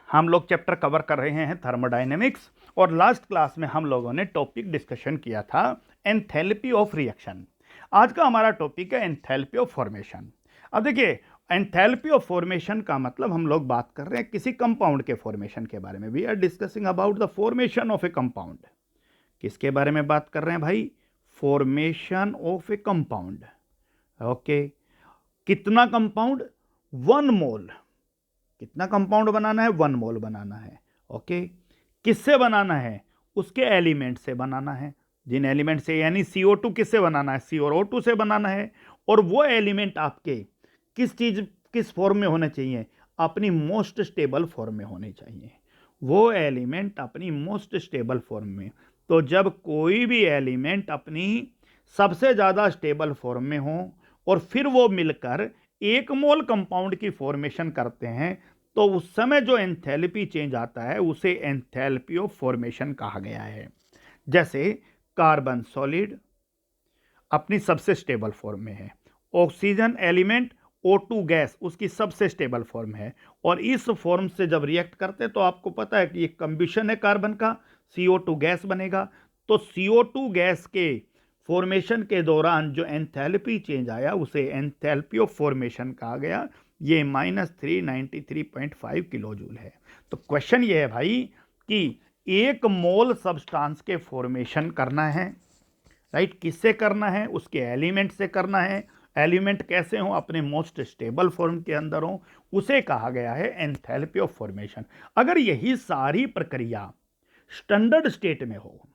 हम लोग chapter cover कर रहे हैं थर्मोडायनेमिक्स, और लास्ट क्लास में हम लोगों ने टॉपिक डिस्कशन किया था एंथैल्पी ऑफ रिएक्शन। आज का हमारा टॉपिक है एंथैल्पी ऑफ फॉर्मेशन। अब देखिए, एंथैल्पी ऑफ फॉर्मेशन का मतलब हम लोग बात कर रहे हैं किसी कंपाउंड के फॉर्मेशन के बारे में। We are discussing about the formation of a compound. किसके बारे में बात कर रहे हैं भाई? Formation of a compound. Okay, कितना कंपाउंड? 1 मोल। कितना कंपाउंड बनाना है? 1 मोल बनाना है। ओके, किससे बनाना है? उसके एलिमेंट से बनाना है। जिन एलिमेंट से, यानी CO2 किससे बनाना है? COO2 से बनाना है। और वो एलिमेंट आपके किस फॉर्म में होने चाहिए? अपनी मोस्ट स्टेबल फॉर्म में होने चाहिए। वो एलिमेंट अपनी मोस्ट स्टेबल फॉर्म में। तो जब कोई भी एलिमेंट अपनी सबसे ज़्यादा स्टेबल फॉर्म में हो और फिर वो मिलकर 1 मोल कंपाउंड की फॉर्मेशन करते हैं, तो उस समय जो एंथैल्पी चेंज आता है उसे एंथैल्पी ऑफ फॉर्मेशन कहा गया है। जैसे कार्बन सॉलिड अपनी सबसे स्टेबल फॉर्म में है, ऑक्सीजन एलिमेंट O2 गैस उसकी सबसे स्टेबल फॉर्म है, और इस फॉर्म से जब रिएक्ट करते हैं तो आपको पता है कि ये कंबिशन है कार्बन का, CO2 गैस बनेगा। तो CO2 गैस के फॉर्मेशन के दौरान जो एंथैल्पी चेंज आया उसे एंथैल्पी ऑफ फॉर्मेशन कहा गया। ये -393.5 किलो जूल है। तो क्वेश्चन ये है भाई कि 1 मोल सब्सटेंस के फॉर्मेशन करना है, राइट? किससे करना है? उसके एलिमेंट से करना है। एलिमेंट कैसे हो? अपने मोस्ट स्टेबल फॉर्म के अंदर हो। उसे कहा गया है एंथैल्पी ऑफ फॉर्मेशन। अगर यही सारी प्रक्रिया स्टैंडर्ड स्टेट में हो,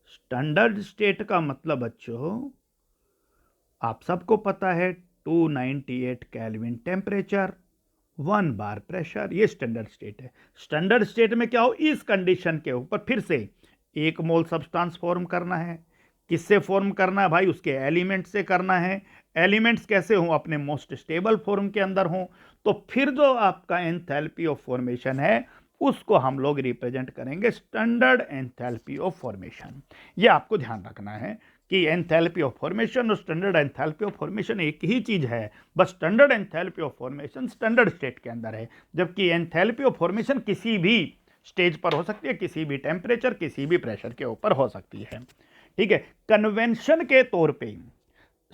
स्टैंडर्ड स्टेट का मतलब बच्चों आप सबको पता है 298 केल्विन टेम्परेचर, 1 बार प्रेशर, ये स्टैंडर्ड स्टेट है। स्टैंडर्ड स्टेट में क्या हो? इस कंडीशन के ऊपर फिर से 1 मोल सब्सटेंस फॉर्म करना है। किससे फॉर्म करना है भाई? उसके एलिमेंट से करना है। एलिमेंट्स कैसे हो? अपने मोस्ट स्टेबल फॉर्म के अंदर हो। तो फिर जो आपका एंथैल्पी ऑफ फॉर्मेशन है उसको हम लोग रिप्रेजेंट करेंगे स्टैंडर्ड एंथैल्पी ऑफ फॉर्मेशन। ये आपको ध्यान रखना है कि एंथैल्पी ऑफ फॉर्मेशन और स्टैंडर्ड एंथैल्पी ऑफ फॉर्मेशन एक ही चीज है, बस standard enthalpy of formation standard state के अंदर है, जबकि एंथैल्पी ऑफ फॉर्मेशन किसी भी स्टेज पर हो सकती है, किसी भी टेम्परेचर, किसी भी प्रेशर के ऊपर हो सकती है। ठीक है, कन्वेंशन के तौर पे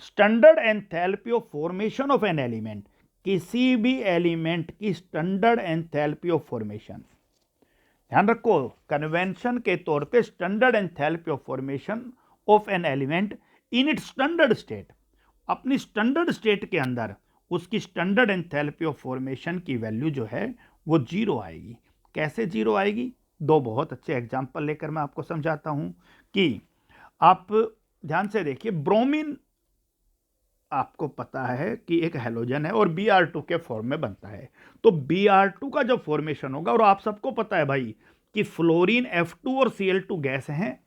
standard enthalpy of formation of an element, किसी भी एलिमेंट की स्टैंडर्ड एंथैल्पी ऑफ फॉर्मेशन, ध्यान रखो, कन्वेंशन के तौर पे standard enthalpy of formation of an element in its standard state, अपनी स्टैंडर्ड स्टेट के अंदर उसकी स्टैंडर्ड एंथैल्पी ऑफ फॉर्मेशन की वैल्यू जो है वो 0 आएगी। कैसे 0 आएगी? 2 बहुत अच्छे एग्जांपल लेकर मैं आपको समझाता हूं कि आप ध्यान से देखिए। ब्रोमीन आपको पता है कि एक हैलोजन है और Br2 के फॉर्म में बनता है। तो Br2 का जब फॉर्मेशन होगा, और आप सबको पता है भाई कि फ्लोरीन F2 और Cl2 गैस हैं,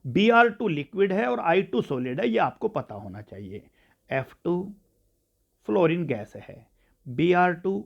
Br2 लिक्विड है और I2 सॉलिड है, ये आपको पता होना चाहिए। F2 फ्लोरीन गैस है, Br2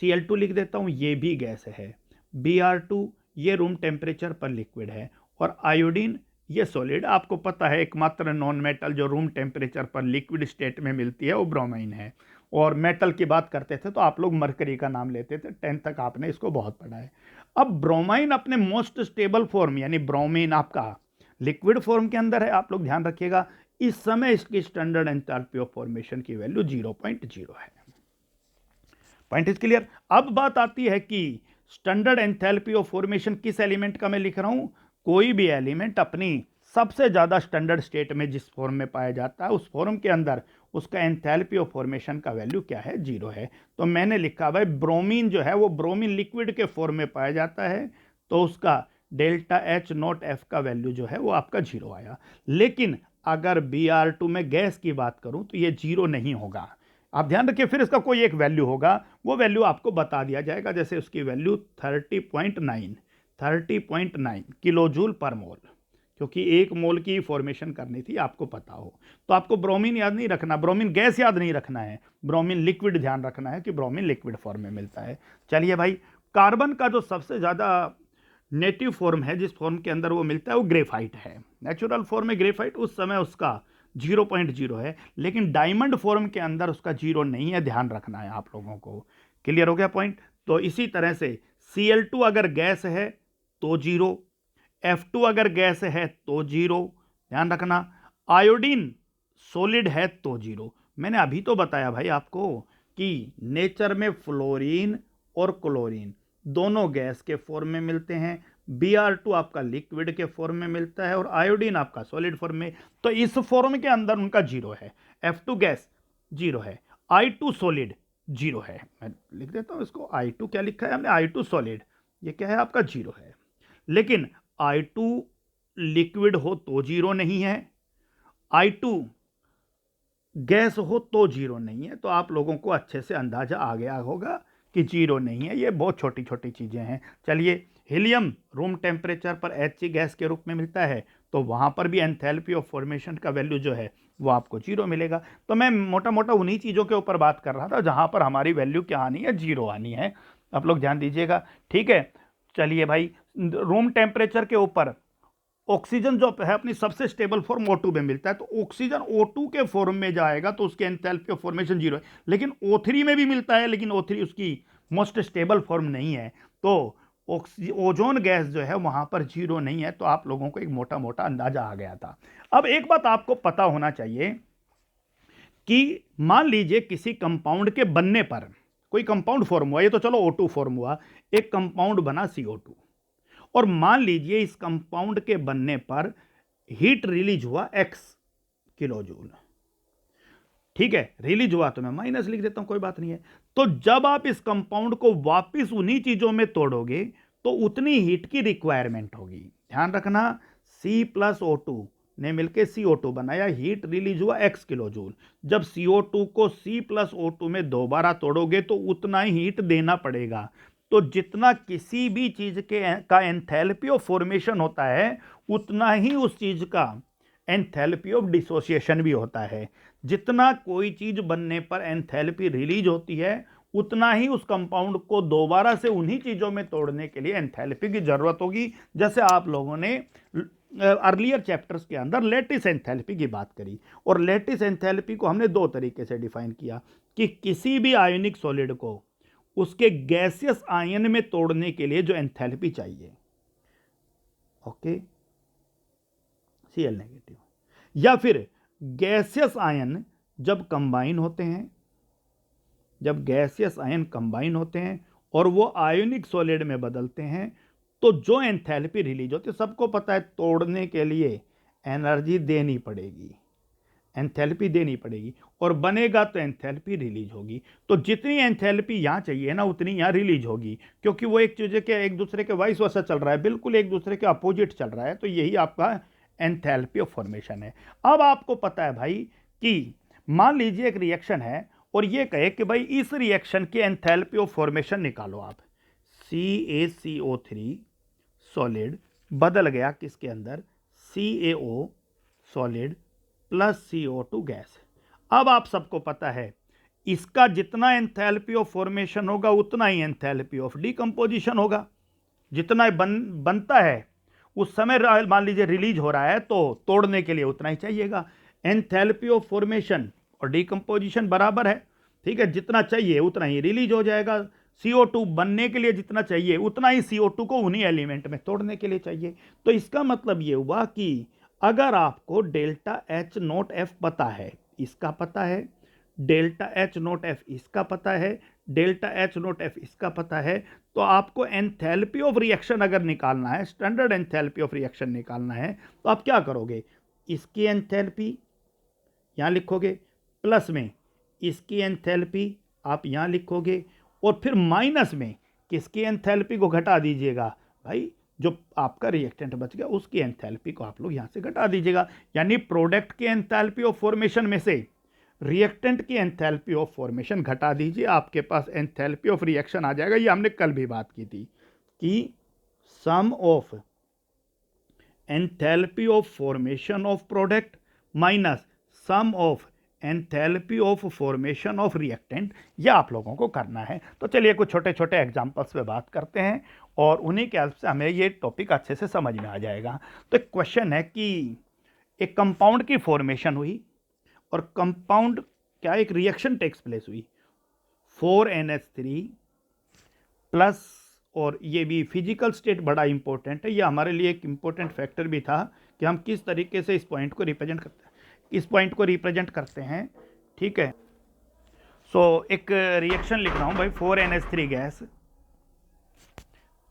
Cl2 लिख देता हूं, ये भी गैस है। Br2 ये रूम टेम्परेचर पर लिक्विड है, और आयोडीन ये सॉलिड। आपको पता है एकमात्र नॉन मेटल जो रूम टेम्परेचर पर लिक्विड स्टेट में मिलती है वो ब्रोमीन है। और मेटल की बात करते थे तो आप लोग मरकरी का नाम लेते थे, 10th तक आपने इसको बहुत पढ़ा है। अब ब्रोमाइन अपने मोस्ट स्टेबल फॉर्म, यानी ब्रोमीन आपका लिक्विड फॉर्म के अंदर है। आप लोग ध्यान रखिएगा, इस समय इसकी स्टैंडर्ड एंथैल्पी ऑफ फॉर्मेशन की वैल्यू 0.0 है। Point is clear? अब बात आती है कि स्टैंडर्ड एंथैल्पी ऑफ फॉर्मेशन किस एलिमेंट का मैं लिख रहा हूं? कोई भी एलिमेंट अपनी सबसे ज्यादा स्टैंडर्ड स्टेट में जिस फॉर्म में पाया जाता है उस फॉर्म के अंदर उसका एंथैल्पी ऑफ फॉर्मेशन का वैल्यू क्या है? 0 है। तो मैंने लिखा भाई ब्रोमीन जो है वो ब्रोमीन लिक्विड के फॉर्म में पाया जाता है, तो उसका डेल्टा H0F का वैल्यू जो है वो आपका 0 आया। लेकिन अगर Br2 में गैस की बात करूं तो ये 0 नहीं होगा। आप ध्यान रखिए, फिर इसका कोई एक वैल्यू होगा, वो वैल्यू आपको बता दिया जाएगा। जैसे उसकी वैल्यू 30.9 किलो जूल पर मोल, क्योंकि 1 मोल की फॉर्मेशन करनी थी, आपको पता हो। तो आपको ब्रोमीन याद नहीं रखना, ब्रोमीन गैस याद नहीं रखना है, ब्रोमीन लिक्विड ध्यान रखना है कि ब्रोमीन लिक्विड फॉर्म में मिलता है। चलिए भाई, कार्बन का जो सबसे ज़्यादा नेटिव फॉर्म है, जिस फॉर्म के अंदर वो मिलता है, वो ग्रेफाइट है। नेचुरल फॉर्म में ग्रेफाइट उस समय उसका 0.0 है, लेकिन डायमंड फॉर्म के अंदर उसका 0 नहीं है, ध्यान रखना है आप लोगों को। क्लियर हो गया पॉइंट? तो इसी तरह से Cl2 अगर गैस है तो 0, F2 अगर गैस है तो 0, ध्यान रखना। आयोडीन सॉलिड है तो 0। मैंने अभी तो बताया भाई आपको कि नेचर में फ्लोरीन और क्लोरीन दोनों गैस के फॉर्म में मिलते हैं, Br2 आपका लिक्विड के फॉर्म में मिलता है और आयोडीन आपका सॉलिड फॉर्म में। तो इस फॉर्म के अंदर उनका 0 है। F2 गैस 0 है, I2 सॉलिड 0 है। मैं लिख देता हूं इसको, I2 क्या लिखा है हमने, I2 सॉलिड, ये क्या है आपका 0 है। लेकिन I2 लिक्विड हो तो 0 नहीं है, I2 गैस हो तो 0 नहीं है। तो आप लोगों को अच्छे से अंदाजा आ गया होगा कि 0 नहीं है। ये बहुत छोटी छोटी चीज़ें हैं। चलिए, हीलियम रूम टेम्परेचर पर H गैस के रूप में मिलता है, तो वहाँ पर भी एंथैल्पी ऑफ फॉर्मेशन का वैल्यू जो है वो आपको 0 मिलेगा। तो मैं मोटा मोटा उन्हीं चीज़ों के ऊपर बात कर रहा था जहाँ पर हमारी वैल्यू क्या आनी है, 0 आनी है। आप लोग ध्यान दीजिएगा, ठीक है। चलिए भाई, रूम टेम्परेचर के ऊपर ऑक्सीजन जो है अपनी सबसे स्टेबल फॉर्म O2 में मिलता है, तो ऑक्सीजन O2 के फॉर्म में जाएगा तो उसकी एंथैल्पी ऑफ फॉर्मेशन 0 है। लेकिन O3 में भी मिलता है, लेकिन O3 उसकी मोस्ट स्टेबल फॉर्म नहीं है, तो ओजोन गैस जो है वहां पर 0 नहीं है। तो आप लोगों को एक मोटा मोटा अंदाजा आ गया था। अब एक बात आपको पता होना चाहिए कि मान लीजिए किसी कंपाउंड के बनने पर कोई कंपाउंड फॉर्म हुआ, ये तो चलो O2 फॉर्म हुआ, एक कंपाउंड बना CO2, और मान लीजिए इस कंपाउंड के बनने पर हीट रिलीज हुआ x किलोजूल, ठीक है। रिलीज हुआ तो मैं माइनस लिख देता हूं, कोई बात नहीं है। तो जब आप इस कंपाउंड को वापस उन्हीं चीजों में तोड़ोगे तो उतनी हीट की रिक्वायरमेंट होगी। ध्यान रखना, C प्लस O2 ने मिलकर CO2 बनाया, हीट रिलीज हुआ x किलोजूल। जब CO2 को C प्लस O2 में दोबारा तोड़ोगे तो उतना ही हीट देना पड़ेगा। तो जितना किसी भी चीज का एंथैल्पी ऑफ फॉर्मेशन होता है, उतना ही उस चीज का एंथैल्पी ऑफ डिसोसिएशन भी होता है। जितना कोई चीज बनने पर एंथैल्पी रिलीज होती है, उतना ही उस कंपाउंड को दोबारा से उन्हीं चीजों में तोड़ने के लिए एंथैल्पी की जरूरत होगी। जैसे आप लोगों ने अर्लियर चैप्टर्स के अंदर लेटिस एंथैल्पी की बात करी, और लेटिस एंथैल्पी को हमने दो तरीके से डिफाइन किया कि किसी भी आयनिक सॉलिड को उसके गैसियस आयन में तोड़ने के लिए जो एंथैल्पी चाहिए, ओके, Cl नेगेटिव, या फिर गैसियस आयन जब कंबाइन होते हैं, जब गैसियस आयन कंबाइन होते हैं और वो आयोनिक सॉलिड में बदलते हैं, तो जो एंथैल्पी रिलीज होती है, सबको पता है तोड़ने के लिए एनर्जी देनी पड़ेगी, एंथैल्पी देनी पड़ेगी, और बनेगा तो एंथैल्पी रिलीज होगी। तो जितनी एंथैल्पी यहाँ चाहिए ना, उतनी यहाँ रिलीज होगी, क्योंकि वो एक चीज़ के एक दूसरे के वाइस वर्सा चल रहा है, बिल्कुल एक दूसरे के अपोजिट चल रहा है। तो यही आपका एंथैल्पी ऑफ फॉर्मेशन है। अब आपको पता है भाई कि मान लीजिए एक रिएक्शन है और ये कहे कि भाई इस रिएक्शन की एंथैल्पी ऑफ फॉर्मेशन निकालो आप। CaCO3 सॉलिड बदल गया किसके अंदर, CaO solid plus CO2 gas. अब आप सबको पता है इसका जितना एंथैल्पी ऑफ फॉर्मेशन होगा उतना ही एंथैल्पी ऑफ डिकम्पोजिशन होगा। जितना बनता है उस समय मान लीजिए रिलीज हो रहा है, तो तोड़ने के लिए उतना ही चाहिएगा। एंथैल्पी ऑफ फॉर्मेशन और डिकम्पोजिशन बराबर है, ठीक है। जितना चाहिए उतना ही रिलीज हो जाएगा। CO2 बनने के लिए जितना चाहिए उतना ही CO2 को उन्हीं एलिमेंट में तोड़ने के लिए चाहिए। तो इसका मतलब ये हुआ कि अगर आपको डेल्टा H नोट F पता है, इसका पता है, डेल्टा H नोट F इसका पता है, डेल्टा H नोट F इसका पता है, तो आपको एंथैल्पी ऑफ रिएक्शन अगर निकालना है, स्टैंडर्ड एंथैल्पी ऑफ रिएक्शन निकालना है, तो आप क्या करोगे, इसकी एंथैल्पी यहाँ लिखोगे, प्लस में इसकी एंथैल्पी आप यहाँ लिखोगे, और फिर माइनस में किसकी एंथैल्पी को घटा दीजिएगा भाई, जो आपका रिएक्टेंट बच गया उसकी एंथैल्पी को आप लोग यहाँ से घटा दीजिएगा। यानी प्रोडक्ट की एंथैल्पी ऑफ फॉर्मेशन में से रिएक्टेंट की एंथैल्पी ऑफ फॉर्मेशन घटा दीजिए, आपके पास एंथैल्पी ऑफ रिएक्शन आ जाएगा। ये हमने कल भी बात की थी कि sum of enthalpy of formation of product minus sum of enthalpy of formation of reactant, यह आप लोगों को करना है। तो चलिए कुछ छोटे छोटे एग्जांपल्स पे बात करते हैं और उन्हीं के हेल्प से हमें ये टॉपिक अच्छे से समझ में आ जाएगा। तो एक क्वेश्चन है कि एक कंपाउंड की फॉर्मेशन हुई और कंपाउंड क्या एक रिएक्शन टेक्स प्लेस हुई, 4NH3 प्लस, और ये भी फिजिकल स्टेट बड़ा इंपॉर्टेंट है, ये हमारे लिए एक इम्पोर्टेंट फैक्टर भी था कि हम किस तरीके से इस पॉइंट को रिप्रेजेंट करते हैं, ठीक है। सो एक रिएक्शन लिख रहा हूँ भाई, 4NH3 gas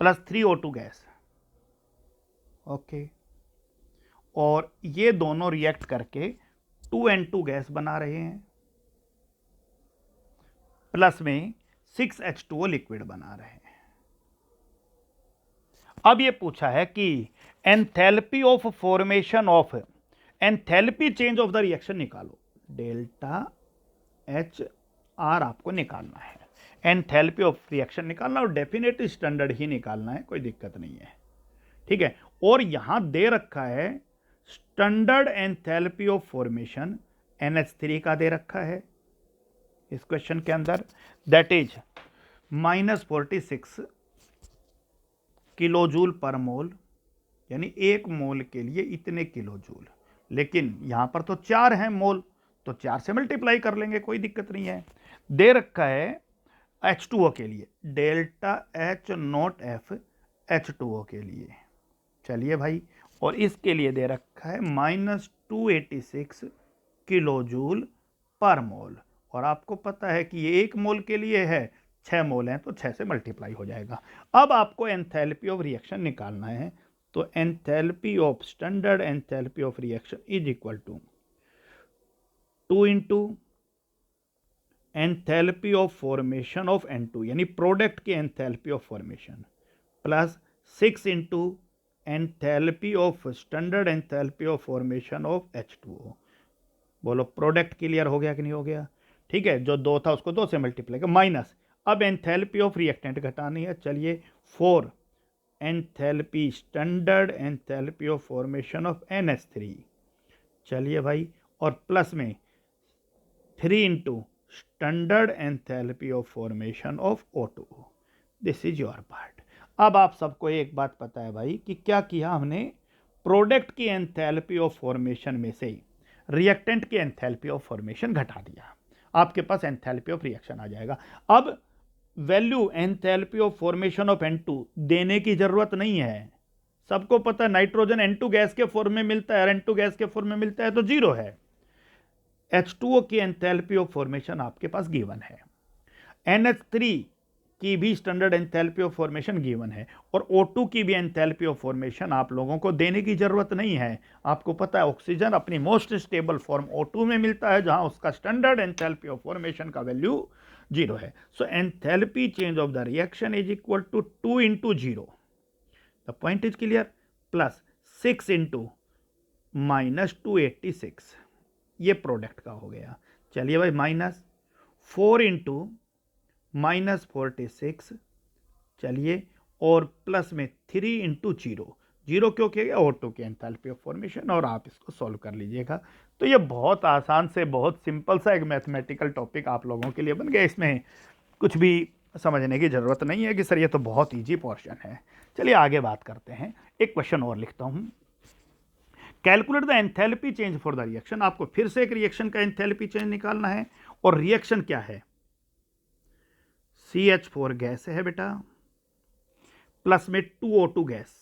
plus 3O2 gas, okay, और ये दोनों रिएक्ट करके 2N2 गैस बना रहे हैं, प्लस में 6H2O लिक्विड बना रहे हैं। अब ये पूछा है कि enthalpy of formation of, enthalpy change of the reaction निकालो, डेल्टा एच आर आपको निकालना है, एंथैल्पी ऑफ रिएक्शन निकालना, और डेफिनेटली स्टैंडर्ड ही निकालना है, कोई दिक्कत नहीं है, ठीक है। और यहां दे रखा है standard enthalpy of formation NH3 का दे रखा है इस क्वेश्चन के अंदर, दैट इज -46 किलोजूल पर मोल, यानी एक मोल के लिए इतने किलोजूल, लेकिन यहां पर तो 4 हैं मोल, तो 4 से मल्टीप्लाई कर लेंगे, कोई दिक्कत नहीं है। दे रखा है H2O के लिए डेल्टा H0F H2O के लिए, चलिए भाई, और इसके लिए दे रखा है -286 किलोजूल पर मोल, और आपको पता है कि ये एक मोल के लिए है, 6 मोल हैं तो 6 से मल्टीप्लाई हो जाएगा। अब आपको एंथैल्पी ऑफ रिएक्शन निकालना है, तो enthalpy of, standard enthalpy of reaction is equal to 2 into enthalpy of formation of N2, यानी प्रोडक्ट की enthalpy of formation, plus 6 into enthalpy of, standard enthalpy of formation of H2O। बोलो product clear हो गया कि नहीं हो गया, ठीक है, जो 2 था उसको 2 से मल्टीप्लाई कर, माइनस, अब एंथैल्पी ऑफ रिएक्टेंट घटानी है, चलिए 4 enthalpy, standard enthalpy of formation of NH3, चलिए भाई, और प्लस में 3 into standard enthalpy of formation of O2। This is your part. अब आप सबको एक बात पता है भाई कि क्या किया हमने, प्रोडक्ट की एंथैल्पी ऑफ फॉर्मेशन में से रिएक्टेंट की एंथैल्पी ऑफ फॉर्मेशन घटा दिया, आपके पास एंथैल्पी ऑफ रिएक्शन आ जाएगा। अब value enthalpy of formation of N2 देने की जरूरत नहीं है, सबको पता है नाइट्रोजन N2 गैस के फॉर्म में मिलता है, और N2 गैस के फॉर्म में मिलता है तो 0 है। H2O की एंथैल्पी ऑफ फॉर्मेशन आपके पास गिवन है, NH3 की भी standard enthalpy of formation given है, और O2 की भी एंथैल्पी ऑफ फॉर्मेशन आप लोगों को देने की जरूरत नहीं है। आपको पता है ऑक्सीजन अपनी मोस्ट स्टेबल फॉर्म O2 में मिलता है, जहां उसका स्टैंडर्ड एंथैल्पी ऑफ फॉर्मेशन का वैल्यू 0 है। So enthalpy change of the reaction is equal to 2 into 0, the point is clear, plus 6 into -286, ये प्रोडक्ट का हो गया, चलिए भाई, माइनस 4 इंटू -46, चलिए, और प्लस में 3 इंटू 0, 0 क्यों किया गया, O2 की एंथैल्पी ऑफ फॉर्मेशन, और आप इसको सॉल्व कर लीजिएगा। तो ये बहुत आसान से बहुत सिंपल सा एक मैथमेटिकल टॉपिक आप लोगों के लिए बन गया, इसमें कुछ भी समझने की ज़रूरत नहीं है कि सर ये तो बहुत ईजी पोर्शन है। चलिए आगे बात करते हैं, एक क्वेश्चन और लिखता हूँ, calculate the enthalpy change for the reaction. आपको फिर से एक रिएक्शन का एंथैल्पी चेंज निकालना है, और रिएक्शन क्या है, CH4 गैस है बेटा, प्लस में 2O2 गैस।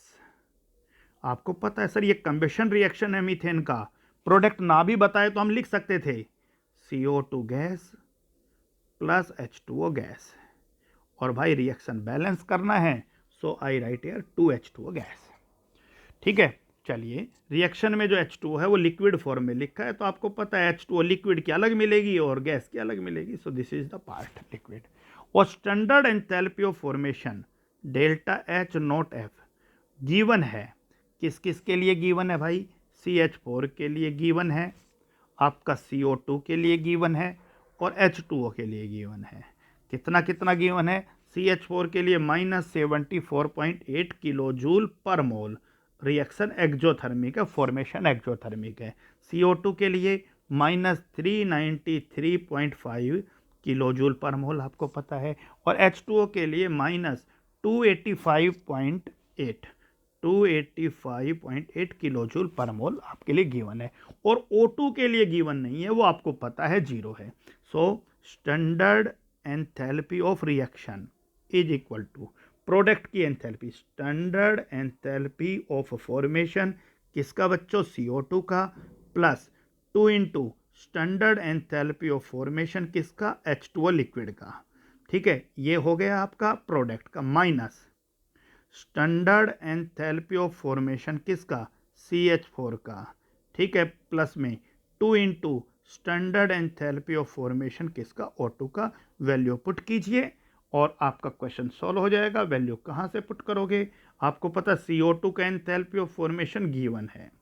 आपको पता है सर ये कंबेशन रिएक्शन है मीथेन का, प्रोडक्ट ना भी बताए तो हम लिख सकते थे CO2 gas plus H2O gas, और भाई रिएक्शन बैलेंस करना है, सो आई राइट हियर 2H2O गैस, ठीक है। चलिए, रिएक्शन में जो H2O है वो लिक्विड फॉर्म में लिखा है, तो आपको पता है H2O लिक्विड की अलग मिलेगी और गैस की अलग मिलेगी, so this is the part liquid. और standard enthalpy of formation delta H0F given है, किस किस के लिए गिवन है भाई, CH4 के लिए गिवन है, आपका CO2 के लिए गिवन है, और H2O के लिए गिवन है। कितना कितना गिवन है, CH4 के लिए -74.8 किलोजूल पर मोल, रिएक्शन एक्जोथर्मिक है, फॉर्मेशन एक्जोथर्मिक है। CO2 के लिए -393.5 किलोजूल पर मोल आपको पता है, और H2O के लिए -285.8 किलोजूल पर मोल आपके लिए गिवन है, और O2 के लिए गिवन नहीं है, वो आपको पता है 0 है। So standard enthalpy of reaction is equal to product की enthalpy, standard enthalpy of formation किसका बच्चों, CO2 का, plus 2 into standard enthalpy of formation किसका, H2O लिक्विड का। ठीक है, ये हो गया आपका प्रोडक्ट का, minus standard enthalpy of formation किसका, CH4 का। ठीक है, प्लस में 2 into standard enthalpy of formation किसका, O2 का। वैल्यू पुट कीजिए और आपका क्वेश्चन सॉल्व हो जाएगा। वैल्यू कहाँ से पुट करोगे, आपको पता CO2 का एंथैल्पी ऑफ फॉर्मेशन गिवन है,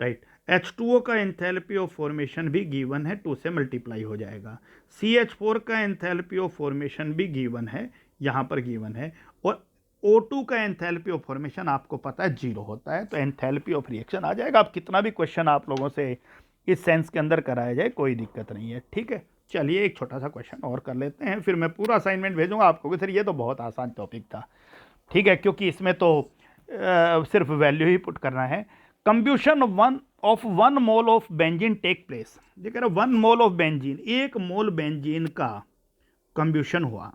राइट। H2O का एंथैल्पी ऑफ फॉर्मेशन भी गिवन है, 2 से मल्टीप्लाई हो जाएगा। CH4 का एंथैल्पी ऑफ फॉर्मेशन भी गिवन है, यहाँ पर गिवन है। और O2 का एंथैल्पी ऑफ फॉर्मेशन आपको पता है 0 होता है, तो एंथैल्पी ऑफ रिएक्शन आ जाएगा। आप कितना भी क्वेश्चन आप लोगों से इस सेंस के अंदर कराया जाए कोई दिक्कत नहीं है। ठीक है, चलिए एक छोटा सा क्वेश्चन और कर लेते हैं, फिर मैं पूरा असाइनमेंट भेजूंगा आपको कि सर ये तो बहुत आसान टॉपिक था। ठीक है, क्योंकि इसमें तो सिर्फ वैल्यू ही पुट करना है। Combustion of one mole of benzene take place. ये कह रहा 1 mole of benzene, 1 mole benzene का कंब्यूशन हुआ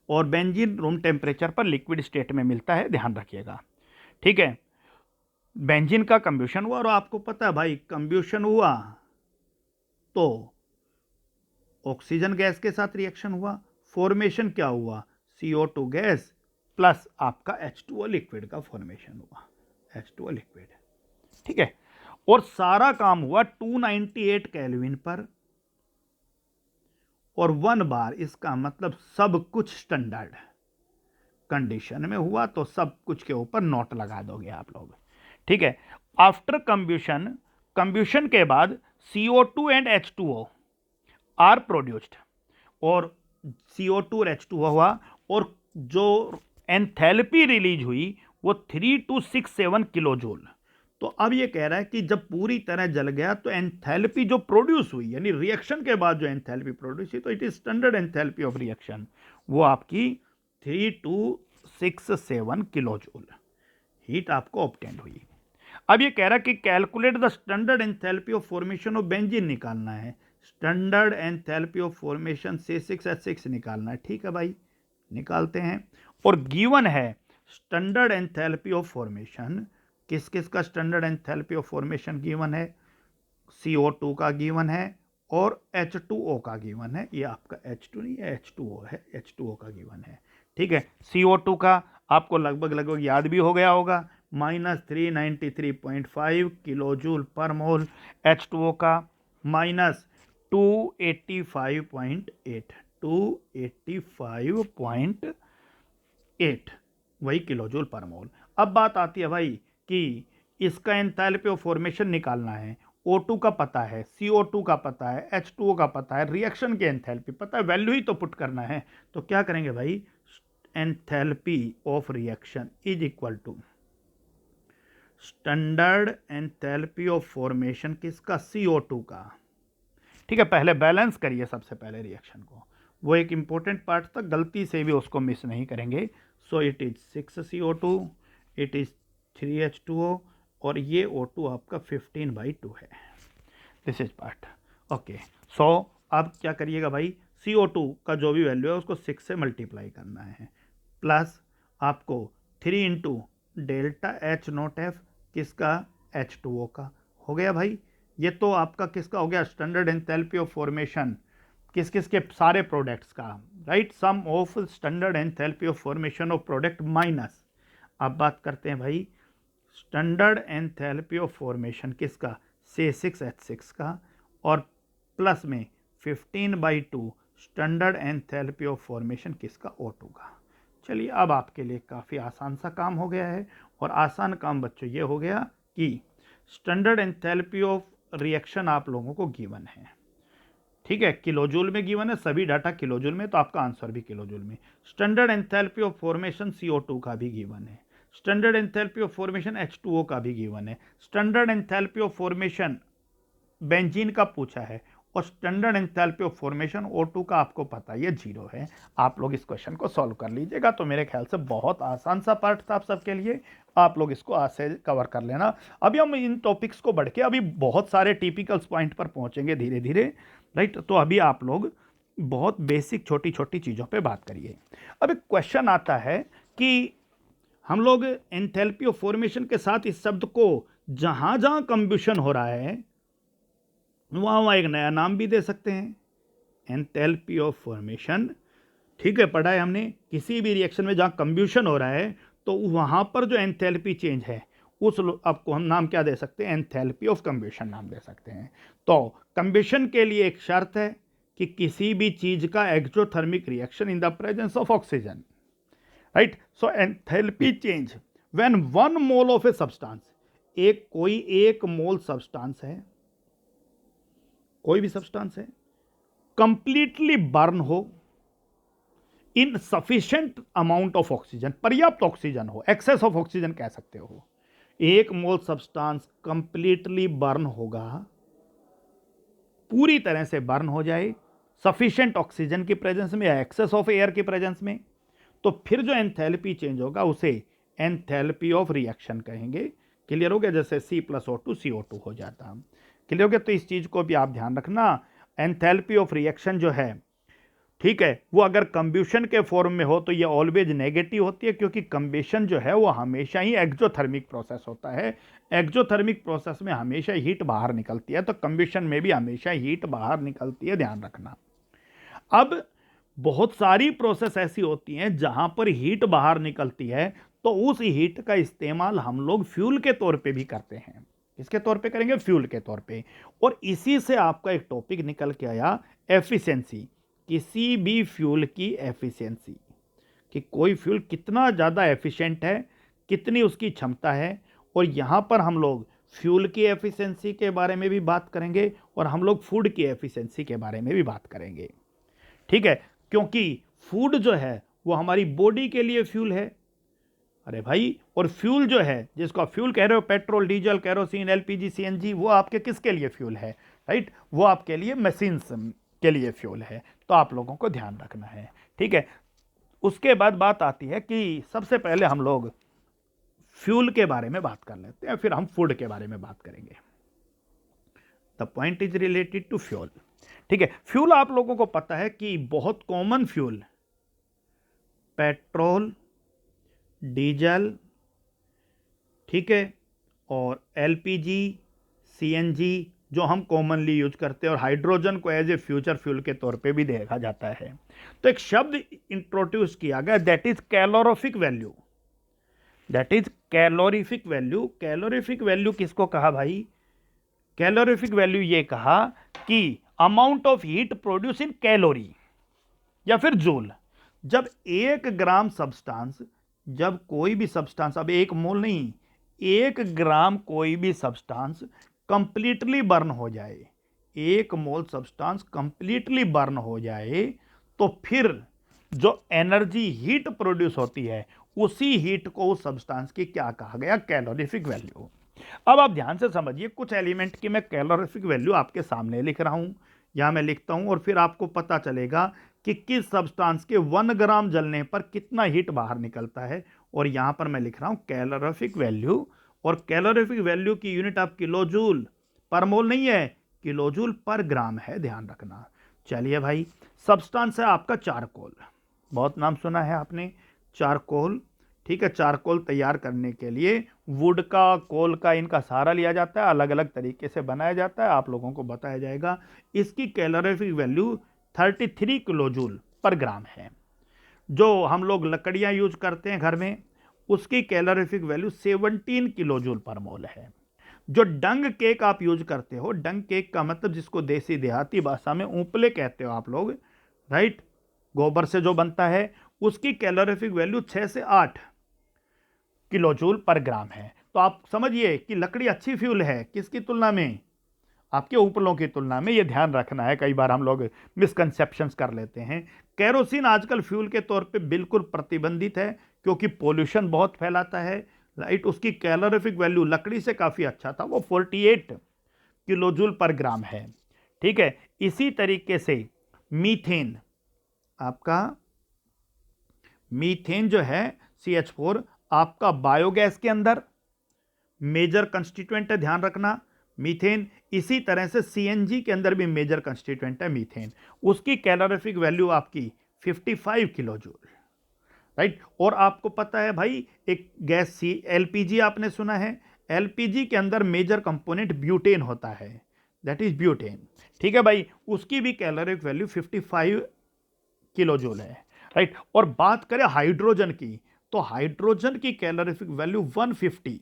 और बेंजीन रूम टेम्परेचर पर लिक्विड स्टेट में मिलता है, ध्यान रखिएगा। ठीक है, बेंजीन का कंब्यूशन हुआ और आपको पता है भाई कंब्यूशन हुआ तो ऑक्सीजन गैस के साथ रिएक्शन हुआ, फॉर्मेशन क्या हुआ, CO2 गैस प्लस आपका H2O लिक्विड का फॉर्मेशन हुआ, H2O लिक्विड। ठीक है, और सारा काम हुआ 298 केल्विन पर और 1 बार। इसका मतलब सब कुछ स्टैंडर्ड कंडीशन में हुआ, तो सब कुछ के ऊपर नोट लगा दोगे आप लोग। ठीक है, आफ्टर कंब्यूशन, कंब्यूशन के बाद CO2 and H2O are produced, और CO2 और H2O हुआ, और जो एंथैल्पी रिलीज हुई वो 3267 किलो जूल। तो अब ये कह रहा है कि जब पूरी तरह जल गया तो एंथैल्पी जो प्रोड्यूस हुई, यानी रिएक्शन के बाद जो एंथैल्पी प्रोड्यूस हुई, तो it is standard enthalpy of reaction, वो आपकी 3267 किलो जूल हीट आपको ऑब्टेंड हुई। अब ये कह रहा है कि calculate the standard enthalpy of formation of benzene निकालना है, standard enthalpy of formation C6H6 निकालना है। ठीक है भाई, निकालते हैं। और गिवन है स्टैंडर्ड एंथैल्पी ऑफ फॉर्मेशन, किस किस का standard enthalpy of formation given है, CO2 का गिवन है और H2O का गिवन है। ये आपका H2 नहीं है, H2O है, H2O का गिवन है। ठीक है, CO2 का आपको लगभग याद भी हो गया होगा, -393.5 किलो जूल पर मोल। H2O का -285.8 वही किलो जूल पर मोल। अब बात आती है भाई कि इसका एंथैल्पी ऑफ फॉर्मेशन निकालना है। O2 का पता है, CO2 का पता है, H2O का पता है, रिएक्शन की एंथैल्पी पता है, वैल्यू ही तो पुट करना है। तो क्या करेंगे भाई, enthalpy of reaction is equal to standard enthalpy of formation किसका, CO2 का। ठीक है, पहले बैलेंस करिए सबसे पहले रिएक्शन को, वो एक इंपॉर्टेंट पार्ट था, गलती से भी उसको मिस नहीं करेंगे। So it is 6CO2, it is 3H2O, और ये O2 आपका 15/2 है। This is part okay. So अब क्या करिएगा भाई, CO2 का जो भी वैल्यू है उसको 6 से मल्टीप्लाई करना है, प्लस आपको 3 इंटू डेल्टा H0F किसका, H2O का। हो गया भाई, ये तो आपका किसका हो गया, स्टैंडर्ड एंथैल्पी ऑफ फॉर्मेशन किस किस के, सारे प्रोडक्ट्स का, right. Sum of standard enthalpy of formation of product minus, अब बात करते हैं भाई स्टैंडर्ड एंथैल्पी ऑफ फॉर्मेशन किसका, C6H6 का, और प्लस में 15/2 स्टैंडर्ड एंथैल्पी ऑफ फॉर्मेशन किसका, O2 का। चलिए अब आपके लिए काफ़ी आसान सा काम हो गया है, और आसान काम बच्चों ये हो गया कि स्टैंडर्ड एंथैल्पी ऑफ रिएक्शन आप लोगों को गिवन है। ठीक है, किलोजूल में गिवन है, सभी डाटा किलोजूल में, तो आपका आंसर भी किलोजूल में। Standard enthalpy of formation CO2 का भी गिवन है, standard enthalpy of formation H2O का भी गिवन है, standard enthalpy of formation benzene का पूछा है, और standard enthalpy of formation O2 का आपको पता है ये 0 है। आप लोग इस क्वेश्चन को सॉल्व कर लीजिएगा, तो मेरे ख्याल से बहुत आसान सा पार्ट था आप सबके लिए, आप लोग इसको आज से कवर कर लेना। अभी हम इन टॉपिक्स को बढ़ के अभी बहुत सारे टिपिकल्स पॉइंट पर पहुंचेंगे धीरे धीरे, राइट। तो अभी आप लोग बहुत बेसिक छोटी छोटी चीज़ों पे बात करिए। अब एक क्वेश्चन आता है कि हम लोग एंथैल्पी ऑफ फॉर्मेशन के साथ इस शब्द को जहाँ जहाँ कंब्यूशन हो रहा है वहाँ वहाँ एक नया नाम भी दे सकते हैं, एंथैल्पी ऑफ फॉर्मेशन। ठीक है, पढ़ा है हमने, किसी भी रिएक्शन में जहाँ कंब्यूशन हो रहा है तो वहाँ पर जो एंथैल्पी चेंज है उस आपको हम नाम क्या दे सकते हैं, एंथैल्पी ऑफ कंब्यूशन नाम दे सकते हैं। तो कंब्यूशन के लिए एक शर्त है कि किसी भी चीज का exothermic reaction in the presence of oxygen, right. So enthalpy change when 1 mole of a substance, कोई एक मोल सब्सटेंस है, कोई भी सब्सटेंस है, कंप्लीटली बर्न हो इन सफिशिएंट अमाउंट ऑफ ऑक्सीजन, पर्याप्त ऑक्सीजन हो, एक्सेस ऑफ ऑक्सीजन कह सकते हो। एक मोल सब्सटेंस कंप्लीटली बर्न होगा, पूरी तरह से बर्न हो जाए सफिशिएंट ऑक्सीजन की प्रेजेंस में या एक्सेस ऑफ एयर की प्रेजेंस में, तो फिर जो एंथैल्पी चेंज होगा उसे एंथैल्पी ऑफ रिएक्शन कहेंगे। क्लियर हो गया, जैसे C+O2 CO2 हो जाता। क्लियर हो गया, तो इस चीज को भी आप ध्यान रखना। एंथैल्पी ऑफ रिएक्शन जो है, ठीक है, वो अगर कंब्यूशन के फॉर्म में हो तो ये ऑलवेज नेगेटिव होती है, क्योंकि कंबेशन जो है वो हमेशा ही एक्सोथर्मिक प्रोसेस होता है। एक्सोथर्मिक प्रोसेस में हमेशा हीट बाहर निकलती है, तो कंबेशन में भी हमेशा हीट बाहर निकलती है, ध्यान रखना। अब बहुत सारी प्रोसेस ऐसी होती हैं जहां पर हीट बाहर निकलती है, तो उस हीट का इस्तेमाल हम लोग फ्यूल के तौर पे भी करते हैं। किसके तौर पे करेंगे, फ्यूल के तौर पे। और इसी से आपका एक टॉपिक निकल के आया, एफिशिएंसी, किसी भी फ्यूल की एफिशिएंसी, कि कोई फ्यूल कितना ज़्यादा एफिशिएंट है, कितनी उसकी क्षमता है। और यहाँ पर हम लोग फ्यूल की एफिशिएंसी के बारे में भी बात करेंगे और हम लोग फूड की एफिशिएंसी के बारे में भी बात करेंगे, ठीक है। क्योंकि फूड जो है वो हमारी बॉडी के लिए फ्यूल है, अरे भाई, और फ्यूल जो है, जिसको आप फ्यूल कह रहे हो, petrol, diesel, kerosene, LPG, CNG, वो आपके किसके लिए फ्यूल है, राइट, वो आपके लिए मशीन्स के लिए फ्यूल है। तो आप लोगों को ध्यान रखना है, ठीक है। उसके बाद बात आती है कि सबसे पहले हम लोग फ्यूल के बारे में बात कर लेते हैं, फिर हम फूड के बारे में बात करेंगे। The point is related to fuel, ठीक है। फ्यूल आप लोगों को पता है कि बहुत कॉमन फ्यूल पेट्रोल, डीजल, ठीक है, और एलपीजी, सीएनजी जो हम कॉमनली यूज करते हैं, और हाइड्रोजन को एज ए फ्यूचर फ्यूल के तौर पे भी देखा जाता है। तो एक शब्द इंट्रोड्यूस किया गया, that is calorific value, that is calorific value. Calorific value किसको कहा भाई, कैलोरीफिक वैल्यू ये कहा कि amount of heat produce in calorie या फिर जूल। जब 1 ग्राम सब्सटेंस, जब कोई भी सब्सटेंस, अब 1 मोल नहीं, 1 ग्राम कोई भी सब्सटेंस कंप्लीटली बर्न हो जाए, 1 मोल सब्सटेंस कंप्लीटली बर्न हो जाए, तो फिर जो एनर्जी हीट प्रोड्यूस होती है उसी हीट को उस सब्सटेंस की क्या कहा गया, कैलोरीफिक वैल्यू। अब आप ध्यान से समझिए, कुछ एलिमेंट की मैं कैलोरीफिक वैल्यू आपके सामने लिख रहा हूं, यहां मैं लिखता हूं, और फिर आपको पता चलेगा कि किस सब्सटेंस के 1 ग्राम जलने पर कितना हीट बाहर निकलता है। और यहां पर मैं लिख रहा हूं कैलोरीफिक वैल्यू, और कैलोरीफिक वैल्यू की यूनिट आप किलोजूल पर मोल नहीं है, किलोजूल पर ग्राम है, ध्यान रखना। चलिए भाई, सब्सटेंस है आपका चारकोल, बहुत नाम सुना है आपने, चारकोल, ठीक है। चारकोल तैयार करने के लिए वुड का, कोल का, इनका सहारा लिया जाता है, अलग अलग तरीके से बनाया जाता है, आप लोगों को बताया जाएगा। इसकी कैलोरीफिक वैल्यू 33 किलोजूल पर ग्राम है। जो हम लोग लकड़ियां यूज करते हैं घर में, उसकी कैलोरीफिक वैल्यू 17 किलोजूल पर मोल है। जो डंग केक आप यूज करते हो, डंग केक का मतलब जिसको देसी देहाती भाषा में ऊपले कहते हो आप लोग, राइट, गोबर से जो बनता है, उसकी कैलोरीफिक वैल्यू 6 से 8 किलोजूल पर ग्राम है। तो आप समझिए कि लकड़ी अच्छी फ्यूल है, किसकी तुलना में, आपके उपलों की तुलना में। ये ध्यान रखना है, कई बार हम लोग मिसकंसेप्शंस कर लेते हैं। केरोसिन आजकल फ्यूल के तौर पे बिल्कुल प्रतिबंधित है, क्योंकि पोल्यूशन बहुत फैलाता है, राइट। उसकी कैलोरीफिक वैल्यू लकड़ी से काफ़ी अच्छा था, वो 48 किलोजूल पर ग्राम है, ठीक है। इसी तरीके से मीथेन, आपका मीथेन जो है CH4, आपका बायोगैस के अंदर मेजर कंस्टिट्यूएंट है, ध्यान रखना। मीथेन। इसी तरह से सीएनजी के अंदर भी मेजर कंस्टिट्यूएंट है मीथेन, उसकी कैलोरीफिक वैल्यू आपकी 55 किलो जूल, राइट। और आपको पता है भाई एक गैस सी एलपीजी आपने सुना है, एलपीजी के अंदर मेजर कंपोनेंट ब्यूटेन होता है, दैट इज ब्यूटेन, ठीक है भाई, उसकी भी कैलोरिक वैल्यू 55 किलो जूल है, राइट। और बात करें हाइड्रोजन की, तो हाइड्रोजन की कैलोरीफिक वैल्यू 150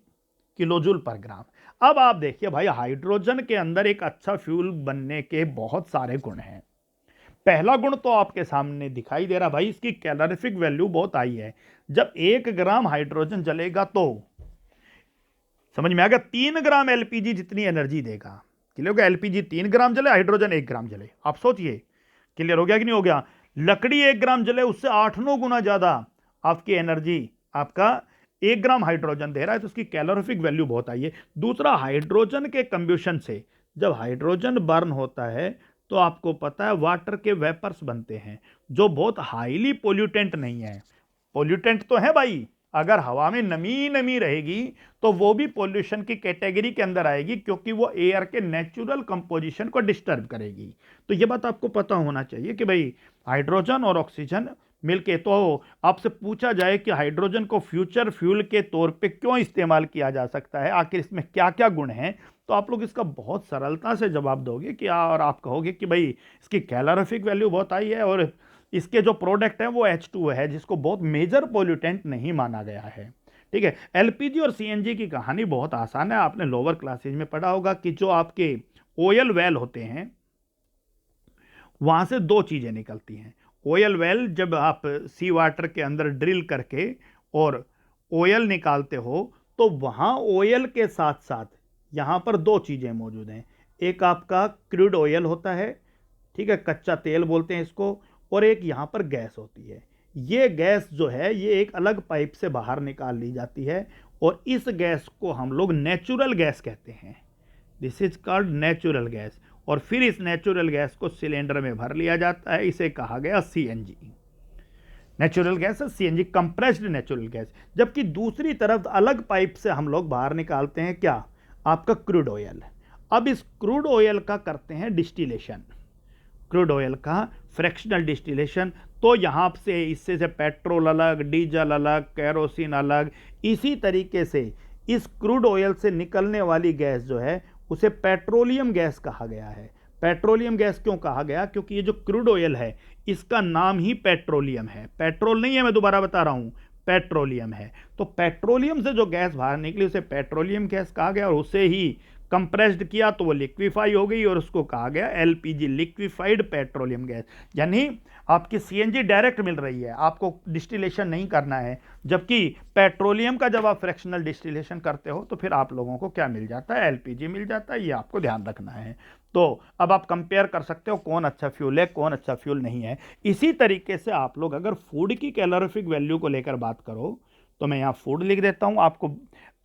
किलो जूल पर ग्राम। अब आप देखिए भाई हाइड्रोजन के अंदर एक अच्छा फ्यूल बनने के बहुत सारे गुण हैं। पहला गुण तो आपके सामने दिखाई दे रहा भाई, इसकी कैलोरीफिक वैल्यू बहुत हाई है। जब 1 ग्राम हाइड्रोजन जलेगा तो समझ में आ गया 3 ग्राम एलपीजी जितनी एनर्जी देगा। क्लियर हो गया, एलपीजी 3 ग्राम जले, हाइड्रोजन 1 ग्राम जले, आप सोचिए क्लियर हो गया कि नहीं हो गया। लकड़ी 1 ग्राम जले, उससे 8-9 गुना ज्यादा आपकी एनर्जी आपका 1 ग्राम हाइड्रोजन दे रहा है, तो उसकी कैलोरीफिक वैल्यू बहुत आई है। दूसरा, हाइड्रोजन के कंब्यूशन से जब हाइड्रोजन बर्न होता है तो आपको पता है वाटर के वेपर्स बनते हैं, जो बहुत हाईली पोल्यूटेंट नहीं है। पोल्यूटेंट तो है भाई, अगर हवा में नमी नमी रहेगी तो वो भी पोल्यूशन की कैटेगरी के अंदर आएगी, क्योंकि वो एयर के नेचुरल कंपोजिशन को डिस्टर्ब करेगी। तो ये बात आपको पता होना चाहिए कि भाई हाइड्रोजन और ऑक्सीजन मिलके, तो आपसे पूछा जाए कि हाइड्रोजन को फ्यूचर फ्यूल के तौर पे क्यों इस्तेमाल किया जा सकता है, आखिर इसमें क्या क्या गुण हैं, तो आप लोग इसका बहुत सरलता से जवाब दोगे कि और आप कहोगे कि भाई इसकी कैलोरीफिक वैल्यू बहुत आई है और इसके जो प्रोडक्ट है वो H2 है, जिसको बहुत मेजर पोल्यूटेंट नहीं माना गया है, ठीक है। एलपीजी और सीएनजी की कहानी बहुत आसान है, आपने लोअर क्लासेज में पढ़ा होगा कि जो आपके ऑयल वेल होते हैं वहां से दो चीजें निकलती हैं। ऑयल वेल, जब आप सी वाटर के अंदर ड्रिल करके और ऑयल निकालते हो तो वहां ऑयल के साथ साथ यहां पर दो चीजें मौजूद हैं। एक आपका क्रूड ऑयल होता है, ठीक है, कच्चा तेल बोलते हैं इसको, और एक यहां पर गैस होती है। ये गैस जो है ये एक अलग पाइप से बाहर निकाल ली जाती है और इस गैस को हम लोग नेचुरल गैस कहते हैं, this is called natural gas. और फिर इस नेचुरल गैस को सिलेंडर में भर लिया जाता है, इसे कहा गया सीएनजी। नेचुरल गैस है सीएनजी, कंप्रेस्ड नेचुरल गैस। जबकि दूसरी तरफ अलग पाइप से हम लोग बाहर निकालते हैं क्या, आपका क्रूड ऑयल। अब इस क्रूड ऑयल का करते हैं डिस्टिलेशन, क्रूड ऑयल का फ्रैक्शनल डिस्टिलेशन। तो यहां से इससे से पेट्रोल अलग, डीजल अलग, केरोसिन अलग। इसी तरीके से इस क्रूड ऑयल से निकलने वाली गैस जो है उसे पेट्रोलियम गैस कहा गया है। पेट्रोलियम गैस क्यों कहा गया, क्योंकि ये जो क्रूड ऑयल है इसका नाम ही पेट्रोलियम है, पेट्रोल नहीं है, मैं दोबारा बता रहा हूं, पेट्रोलियम है। तो पेट्रोलियम से जो गैस बाहर निकली उसे पेट्रोलियम गैस कहा गया, और उसे ही कंप्रेस्ड किया तो वो लिक्विफाई हो गई और उसको कहा गया एलपीजी, लिक्विफाइड पेट्रोलियम गैस। यानी आपकी सीएनजी डायरेक्ट मिल रही है, आपको डिस्टिलेशन नहीं करना है। जबकि पेट्रोलियम का जब आप फ्रैक्शनल डिस्टिलेशन करते हो तो फिर आप लोगों को क्या मिल जाता है, एलपीजी मिल जाता है। ये आपको ध्यान रखना है। तो अब आप कंपेयर कर सकते हो कौन अच्छा फ्यूल है कौन अच्छा फ्यूल नहीं है। इसी तरीके से आप लोग अगर फूड की कैलोरीफिक वैल्यू को लेकर बात करो तो मैं यहाँ फूड लिख देता हूँ, आपको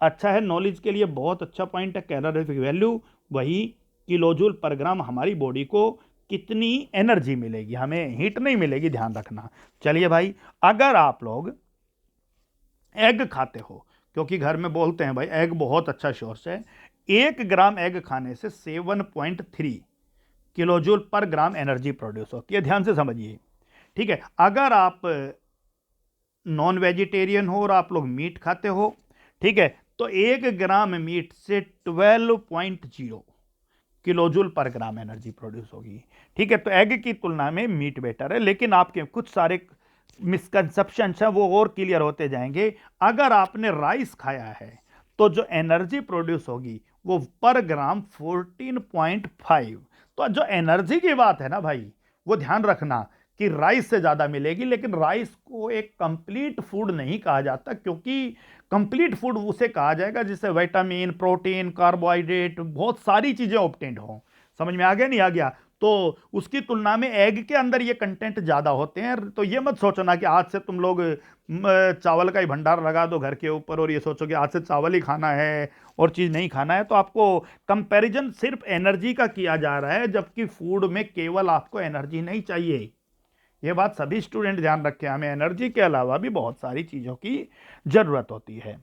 अच्छा है, नॉलेज के लिए बहुत अच्छा पॉइंट है। कैलोरीफिक वैल्यू वही किलोजूल पर ग्राम, हमारी बॉडी को कितनी एनर्जी मिलेगी, हमें हीट नहीं मिलेगी, ध्यान रखना। चलिए भाई, अगर आप लोग एग खाते हो, क्योंकि घर में बोलते हैं भाई एग बहुत अच्छा सोर्स है, 1 ग्राम एग खाने से 7.3 किलोजूल पर ग्राम एनर्जी प्रोड्यूस होती है, ध्यान से समझिए, ठीक है। अगर आप नॉन वेजिटेरियन हो और आप लोग मीट खाते हो, ठीक है, तो 1 ग्राम मीट से 12.0 किलोजूल पर ग्राम एनर्जी प्रोड्यूस होगी, ठीक है। तो एग की तुलना में मीट बेटर है, लेकिन आपके कुछ सारे मिसकंसेप्शंस हैं वो और क्लियर होते जाएंगे। अगर आपने राइस खाया है तो जो एनर्जी प्रोड्यूस होगी वो पर ग्राम 14.5। तो जो एनर्जी की बात है ना भाई, वो ध्यान रखना कि राइस से ज्यादा मिलेगी, लेकिन राइस को एक कंप्लीट फूड नहीं कहा जाता, क्योंकि कंप्लीट फूड उसे कहा जाएगा जिससे विटामिन, प्रोटीन, कार्बोहाइड्रेट, बहुत सारी चीजें ऑब्टेन्ड हो। समझ में आ गया नहीं आ गया। तो उसकी तुलना में एग के अंदर ये कंटेंट ज्यादा होते हैं। तो ये मत सोचना कि आज से तुम लोग चावल का ही भंडार लगा दो घर के ऊपर और ये सोचो कि आज से चावल ही खाना है और चीज नहीं खाना है। तो आपको कंपैरिजन सिर्फ एनर्जी का किया जा रहा है, जबकि फूड में केवल आपको एनर्जी नहीं चाहिए। ये बात सभी स्टूडेंट ध्यान रखें, हमें एनर्जी के अलावा भी बहुत सारी चीज़ों की ज़रूरत होती है।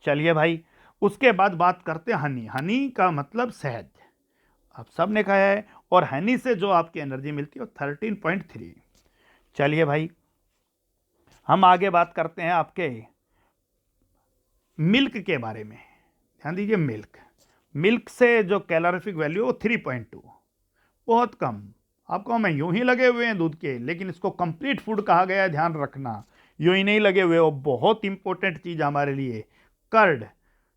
चलिए भाई, उसके बाद बात करते हैं हनी। हनी का मतलब शहद। आप सब ने खाया है। और हनी से जो आपकी एनर्जी मिलती है वो 13.3। चलिए भाई, हम आगे बात करते हैं आपके मिल्क के बारे में। ध्यान दीजिए, मिल्क, मिल्क से जो कैलोरीफिक वैल्यू है वो 3.2, बहुत कम। आपको हमें यूं ही लगे हुए हैं दूध के, लेकिन इसको कंप्लीट फूड कहा गया है, ध्यान रखना। यूं ही नहीं लगे हुए, वो बहुत इंपॉर्टेंट चीज हमारे लिए। कर्ड,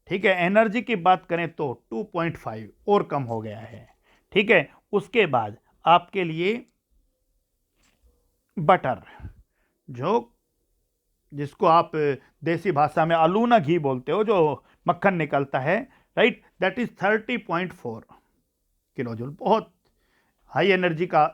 ठीक है। एनर्जी की बात करें तो 2.5 और कम हो गया है, ठीक है। उसके बाद आपके लिए बटर, जो जिसको आप देसी भाषा में अलूना घी बोलते हो, जो मक्खन निकलता है, right, that is 30.4 kilo joule. बहुत हाई एनर्जी का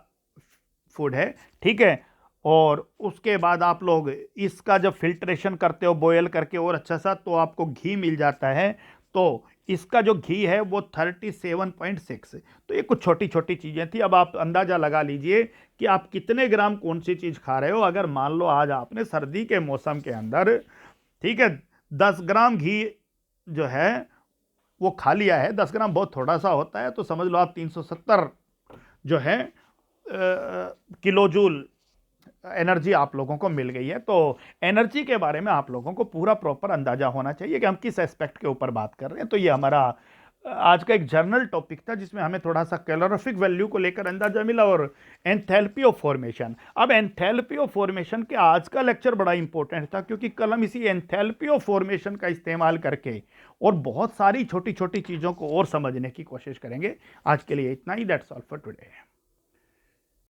फूड है, ठीक है। और उसके बाद आप लोग इसका जब फिल्ट्रेशन करते हो बॉयल करके और अच्छा सा, तो आपको घी मिल जाता है। तो इसका जो घी है वो 37.6। तो ये कुछ छोटी छोटी चीज़ें थी। अब आप अंदाज़ा लगा लीजिए कि आप कितने ग्राम कौन सी चीज़ खा रहे हो। अगर मान लो आज आपने सर्दी के मौसम के अंदर, ठीक है, 10 ग्राम घी जो है वो खा लिया है, 10 ग्राम बहुत थोड़ा सा होता है, तो समझ लो आप 370 जो है किलो जूल एनर्जी आप लोगों को मिल गई है। तो एनर्जी के बारे में आप लोगों को पूरा प्रॉपर अंदाजा होना चाहिए कि हम किस एस्पेक्ट के ऊपर बात कर रहे हैं। तो ये हमारा आज का एक जर्नल टॉपिक था, जिसमें हमें थोड़ा सा कैलोरीफिक वैल्यू को लेकर अंदाजा मिला और एंथैल्पी ऑफ फॉर्मेशन। अब एंथैल्पी ऑफ फॉर्मेशन के आज का लेक्चर बड़ा इंपॉर्टेंट था, क्योंकि कल हम इसी एंथैल्पी ऑफ फॉर्मेशन का इस्तेमाल करके और बहुत सारी छोटी छोटी चीज़ों को और समझने की कोशिश करेंगे। आज के लिए इतना ही। That's all for today.